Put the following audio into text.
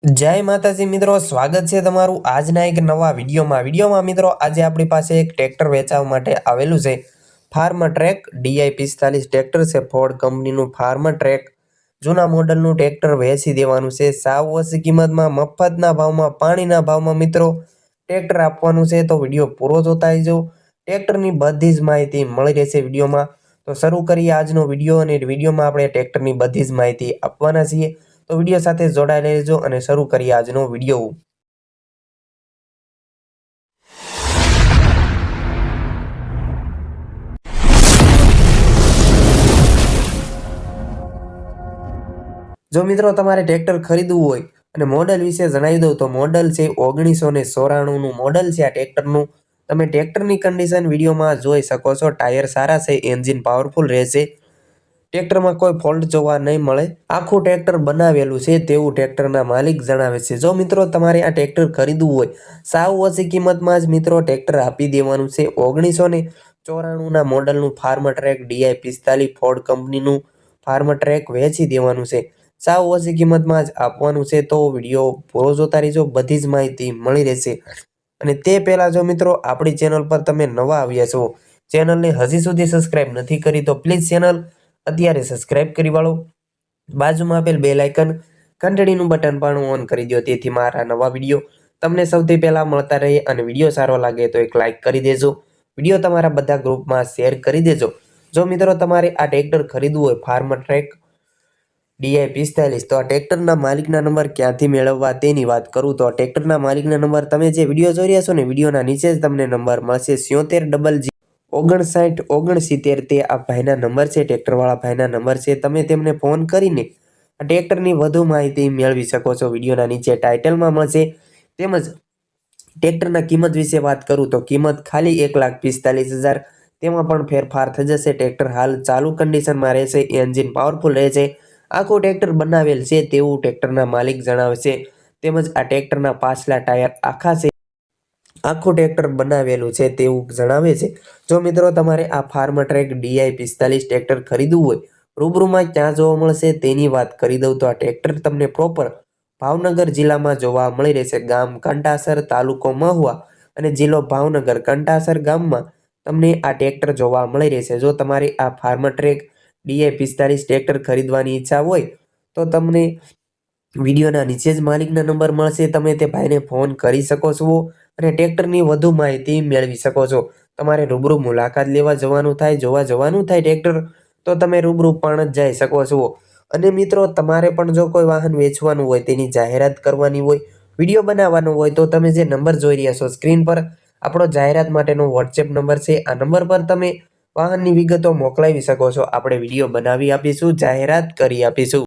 जय माताजी मित्रों, स्वागत है तमारू आजना एक नवा विडियो में मित्रों आज अपनी पास एक ट्रेक्टर वेचवा माटे आवेलू छे। फार्म ट्रेक DI 45 ट्रेक्टर से फोर्ड कंपनी नु फार्म ट्रेक जूना मॉडल नु ट्रेक्टर वेची देवानुं छे। साव ओછી किंमतमां मफतना भावमां पाणीना भावमां मित्रों ट्रेक्टर आपवानुं छे। तो विडियो पूरो जोता रहीजो। ट्रेक्टरनी बधी ज माहिती मळी रहेशे विडियोमां। तो शरू करीए आजनो विडियो अने विडियोमां आपणे ट्रेक्टरनी बधी ज माहिती आपवाना छीए। तो विडियो साथे जोડાયેલા રહેજો અને શરૂ કરીએ આજનો વિડિયો। જો મિત્રો તમારે ટ્રેક્ટર ખરીદવું હોય અને મોડલ વિશે જણાવી દઉં તો મોડલ છે 1994 નું મોડલ છે આ ટ્રેક્ટરનું। તમે ટ્રેક્ટરની કન્ડિશન વિડિયોમાં જોઈ શકો છો। ટાયર સારા છે, એન્જિન પાવરફુલ રહેશે। ट्रेक्टर में कोई फॉल्ट जोवा नहीं मळे। आखू ट्रेक्टर बनावेलू छे तेवुं ट्रेक्टरना मालिक जणावे छे। जो मित्रों तमारे आ ट्रेक्टर खरीदवुं होय साव ओછી किंमतमां ज मित्रों ट्रेक्टर आपी देवानुं छे। 1994 ना मॉडलनुं फार्म ट्रेक DI 45 फोर्ड कंपनीनुं फार्म ट्रेक वेची देवानुं छे। साव ओછી किंमतमां ज आपवानुं छे। तो विडियो पूरो जोता रहीजो, बधी ज माहिती मळी रहेशे। અને તે પહેલા જો મિત્રો આપણી ચેનલ પર તમે નવા આવ્યા છો, ચેનલને હજી સુધી સબસ્ક્રાઇબ નથી કરી તો પ્લીઝ ચેનલ અત્યારે સબસ્ક્રાઇબ કરી વાળો। બાજુમાં આપેલ બેલ આઇકન ઘંટડીનું બટન પણ ઓન કરી દો તેથી મારા નવા વિડિયો તમને સૌથી પહેલા મળતા રહે। અને વિડિયો સારો લાગે તો એક લાઇક કરી દેજો, વિડિયો તમારા બધા ગ્રુપમાં શેર કરી દેજો। જો મિત્રો તમારે આ ટ્રેક્ટર ખરીદવું હોય ફાર્મ ટ્રેક DI 45 તો આ ટ્રેક્ટરના માલિકના નંબર ક્યાંથી મેળવવા તેની વાત કરું તો ટ્રેક્ટરના માલિકના નંબર તમે જે વિડિયો જોઈ રહ્યા છો ને વિડિયોના નીચે જ તમને નંબર મળશે 76 59 69 તે આ ભાઈના નંબર છે, ટ્રેક્ટરવાળા ભાઈના નંબર છે। તમે તેમને ફોન કરીને આ ટ્રેક્ટરની વધુ માહિતી મેળવી શકો છો। વિડિયોના નીચે ટાઇટલમાં મળશે। તેમજ ટ્રેક્ટરના કિંમત વિશે વાત કરું તો કિંમત ખાલી 1,45,000 તેમાં પણ ફેરફાર થઈ જશે। ટ્રેક્ટર હાલ ચાલુ કન્ડિશનમાં રહેશે, એન્જિન પાવરફુલ રહેશે। આખું ટ્રેક્ટર બનાવેલ છે તેવું ટ્રેક્ટરના માલિક જણાવે છે। તેમજ આ ટ્રેક્ટરના પાછલા ટાયર આખા છે, આખું ટ્રેક્ટર બનાવેલું છે તેવું જણાવે છે। જો મિત્રો તમારે આ ફાર્મ ટ્રેક DI 45 ટ્રેક્ટર ખરીદવું હોય રૂબરૂમાં ક્યાં જોવા મળશે તેની વાત કરી દઉં તો આ ટ્રેક્ટર તમને પ્રોપર ભાવનગર જિલ્લામાં જોવા મળી રહેશે। ગામ કંટાસર, તાલુકો મહુવા અને જિલ્લો ભાવનગર। કંટાસર ગામમાં તમને આ ટ્રેક્ટર જોવા મળી રહેશે। જો તમારે આ ફાર્મ ટ્રેક DI 45 ટ્રેક્ટર ખરીદવાની ઈચ્છા હોય તો તમને વિડિયોના નીચે જ માલિકના નંબર મળશે, તમે તે ભાઈને ફોન કરી શકો છો અને ટ્રેક્ટરની વધુ માહિતી મેળવી શકો છો। તમારે રૂબરૂ મુલાકાત લેવા જવાનું થાય, જોવા જવાનું થાય ટ્રેક્ટર તો તમે રૂબરૂ પણ જઈ શકો છો। અને મિત્રો તમારે પણ જો કોઈ વાહન વેચવાનું હોય, તેની જાહેરાત કરવાની હોય, વિડીયો બનાવવાનો હોય તો તમે જે નંબર જોઈ રહ્યા છો સ્ક્રીન પર આપણો જાહેરાત માટેનો WhatsApp નંબર છે। આ નંબર પર તમે વાહનની વિગતો મોકલાવી શકો છો, આપણે વિડીયો બનાવી આપીશું, જાહેરાત કરી આપીશું।